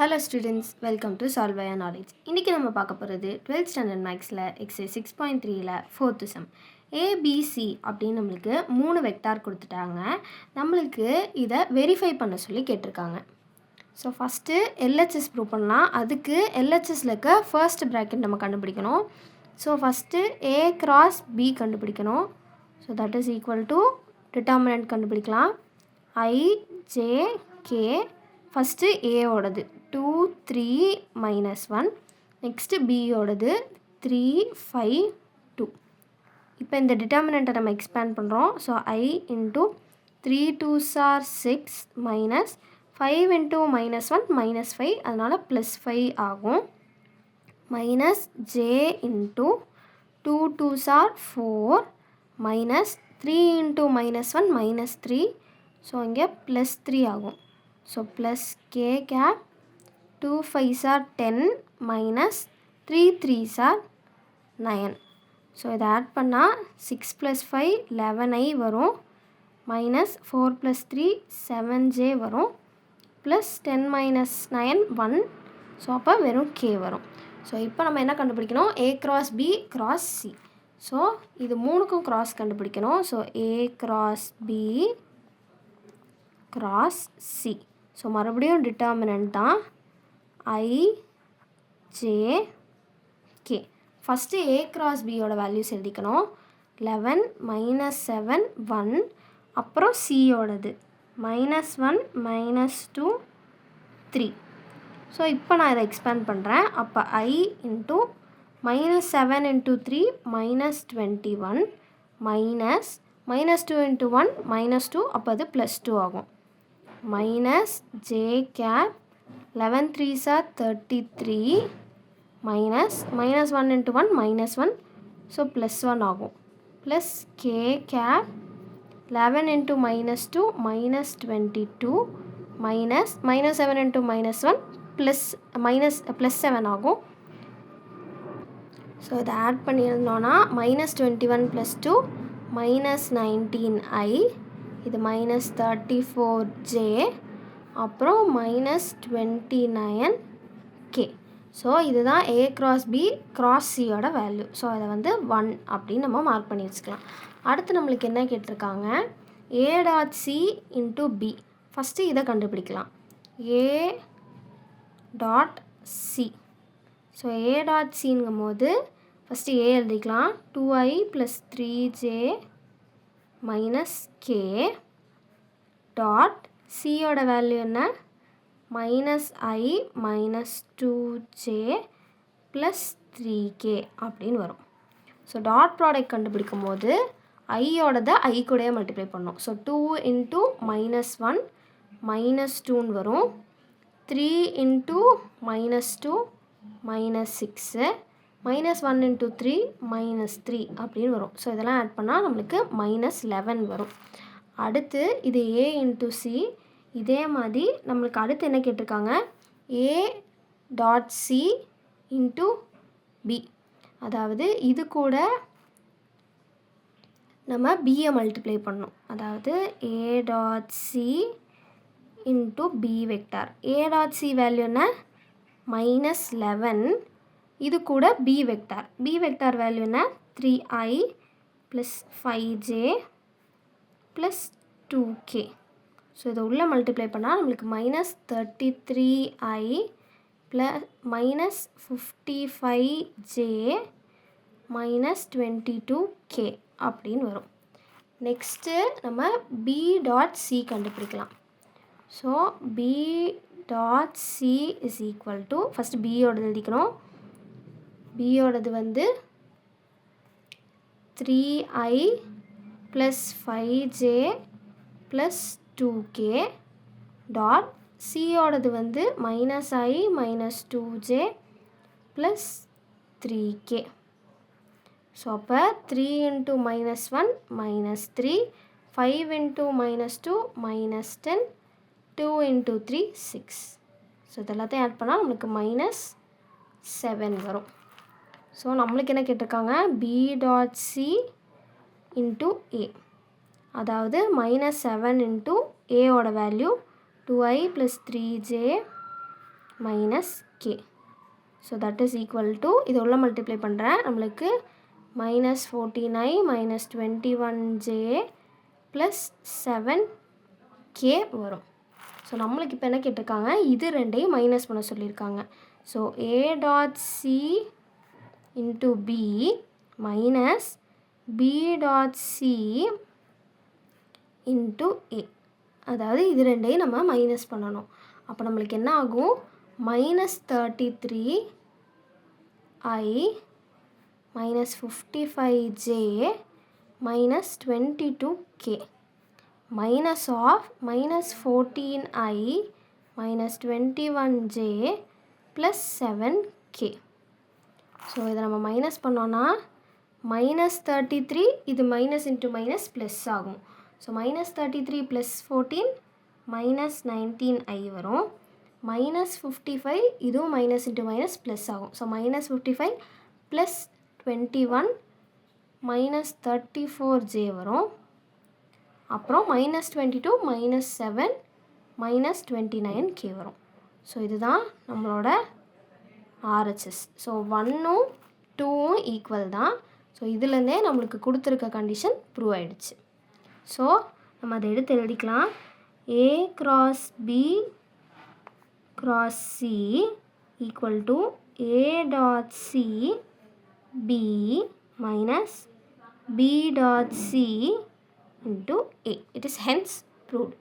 Hello students, welcome to Solve Via Knowledge. இன்றைக்கி நம்ம பார்க்க போகிறது 12th ஸ்டாண்டர்ட் மேக்ஸில் எக்ஸைஸ் 6.3ல 4th சம் ஏபிசி அப்படின்னு நம்மளுக்கு 3 வெக்டார் கொடுத்துட்டாங்க. நம்மளுக்கு இதை வெரிஃபை பண்ண சொல்லி கேட்டிருக்காங்க. ஸோ ஃபஸ்ட்டு எல்ஹெச்எஸ் ப்ரூவ் பண்ணலாம். அதுக்கு எல்ஹெச்எஸில் இருக்க ஃபர்ஸ்ட் ப்ராக்கெட் நம்ம கண்டுபிடிக்கணும். So first A cross B கண்டுபிடிக்கணும். So that is equal to determinant கண்டுபிடிக்கலாம். ஐ ஜே கே ஃபஸ்ட்டு ஏயோடது 2 3 -1, நெக்ஸ்ட்டு பியோடது 3 5 2. இப்போ இந்த டிட்டர்மினண்ட்டை நம்ம எக்ஸ்பேண்ட் பண்ணுறோம். So I into 3 2s are 6 minus 5 into -1 -5, அதனால் +5 ஆகும். Minus J into 2 2s are 4 minus 3 into -1 -3, so இங்கே +3 ஆகும். So plus K gap 2 5s are 10 minus 3 3s are 9. So இதை ஆட் பண்ணால் 6 + 5 11i வரும், மைனஸ் 4 + 3 7j வரும், ப்ளஸ் 10 - 9 1. ஸோ அப்போ வெறும் k வரும். ஸோ இப்போ நம்ம என்ன கண்டுபிடிக்கணும்? a cross b cross c. So இது மூணுக்கும் கிராஸ் கண்டுபிடிக்கணும். So a cross b cross c. So மறுபடியும் டிட்டர்மினன்ட் தான் ஐ J K. First A cross பியோட வேல்யூஸ் எழுதிக்கணும். 11 -7 1, அப்புறம் சியோடது -1 -2 3. ஸோ இப்போ நான் இதை எக்ஸ்பேண்ட் பண்ணுறேன். அப்போ ஐ இன்ட்டு -7 × 3 -21 மைனஸ் -2 × 1 -2, அப்போ அது +2 ஆகும். Minus J cap 11 3s are 33 minus -1 × 1 -1, so +1 ஆகும். ப்ளஸ் கே கேப் 11 × -2 -22 மைனஸ் -7 × -1 +7 ஆகும். ஸோ இதை ஆட் பண்ணியிருந்தோன்னா -21 + 2 -19i, இது -34j, அப்புறம் -29k. ஸோ இதுதான் a cross b cross cயோட வேல்யூ. ஸோ அதை வந்து 1 அப்படின்னு நம்ம மார்க் பண்ணி வச்சுக்கலாம். அடுத்து நம்மளுக்கு என்ன கேட்டிருக்காங்க? a dot c into b. First இதை கண்டுபிடிக்கலாம். a dot c. So a dot சிங்கும் போது ஃபஸ்ட்டு a எழுதிக்கலாம். 2i + 3j - k டாட் சியோட வேல்யூ என்ன? -i -2j + 3k அப்படின்னு வரும். ஸோ டாட் ப்ராடக்ட் கண்டுபிடிக்கும் போது ஐயோடதை ஐ கூடயே மல்டிப்ளை பண்ணணும். ஸோ 2 × -1 -2ன்னு வரும். 3 × -2 -6, -1 × 3 -3 அப்படின்னு வரும். ஸோ இதெல்லாம் ஆட் பண்ணால் நம்மளுக்கு -11 வரும். அடுத்து இது a × c. இதே மாதிரி நம்மளுக்கு அடுத்து என்ன கேட்டிருக்காங்க? a dot c into b. அதாவது இது கூட நம்ம பியை மல்டிப்ளை பண்ணணும். அதாவது a dot c into b vector. a dot c value என்ன? -11. இது கூட b vector. b vector value என்ன? 3i + 5j + 2k. ஸோ இதை உள்ளே மல்டிப்ளை பண்ணால் நம்மளுக்கு -33i -55j -22k அப்படின்னு வரும். நெக்ஸ்ட்டு நம்ம b டாட் c கண்டுபிடிக்கலாம். So b dot c is equal to, first பியோடது எழுதிக்கணும். பியோடது வந்து 3i + 5j + 2k டாட் சியோடது வந்து -i -2j + 3k. ஸோ அப்போ 3 × -1 -3, 5 × -2 -10, 2 × 3 6. ஸோ இதெல்லாத்தையும் ஆட் பண்ணால் நம்மளுக்கு -7 வரும். ஸோ நம்மளுக்கு என்ன கேட்டிருக்காங்க? b dot c into a. அதாவது -7 × a ஓட value 2i + 3j minus k. So that is equal to, இது உள்ள multiply பண்ணுறேன், நம்மளுக்கு minus 14i minus 21j plus 7k வரும். ஸோ நம்மளுக்கு இப்போ என்ன கேட்டிருக்காங்க, இது ரெண்டையும் மைனஸ் பண்ண சொல்லியிருக்காங்க. So a dot c into b minus b dot c into a. அதாவது இது ரெண்டையும் நம்ம மைனஸ் பண்ணணும். அப்போ நம்மளுக்கு என்ன ஆகும், minus 33i minus 55j minus 22k minus of minus 14i minus 21j plus 7k. So இதை நம்ம மைனஸ் பண்ணோன்னா minus 33, இது மைனஸ் இன்ட்டு மைனஸ் ப்ளஸ் ஆகும். So minus 33 plus 14 minus 19i வரும். minus 55, இதுவும் மைனஸ் இன்ட்டு மைனஸ் ப்ளஸ் ஆகும். So minus 55 plus 21 minus 34j வரும். அப்புறம் minus 22 minus 7 minus 29k வரும். ஸோ இதுதான் நம்மளோட RHS. ஸோ 1ம் 2ம் ஈக்குவல் தான். ஸோ இதுலேருந்தே நம்மளுக்கு கொடுத்துருக்க கண்டிஷன் ப்ரூவ் ஆகிடுச்சு. ஸோ நம்ம அதை எடுத்து எழுதிக்கலாம். A cross B cross C equal to A dot C B minus B dot C into A. It is hence proved.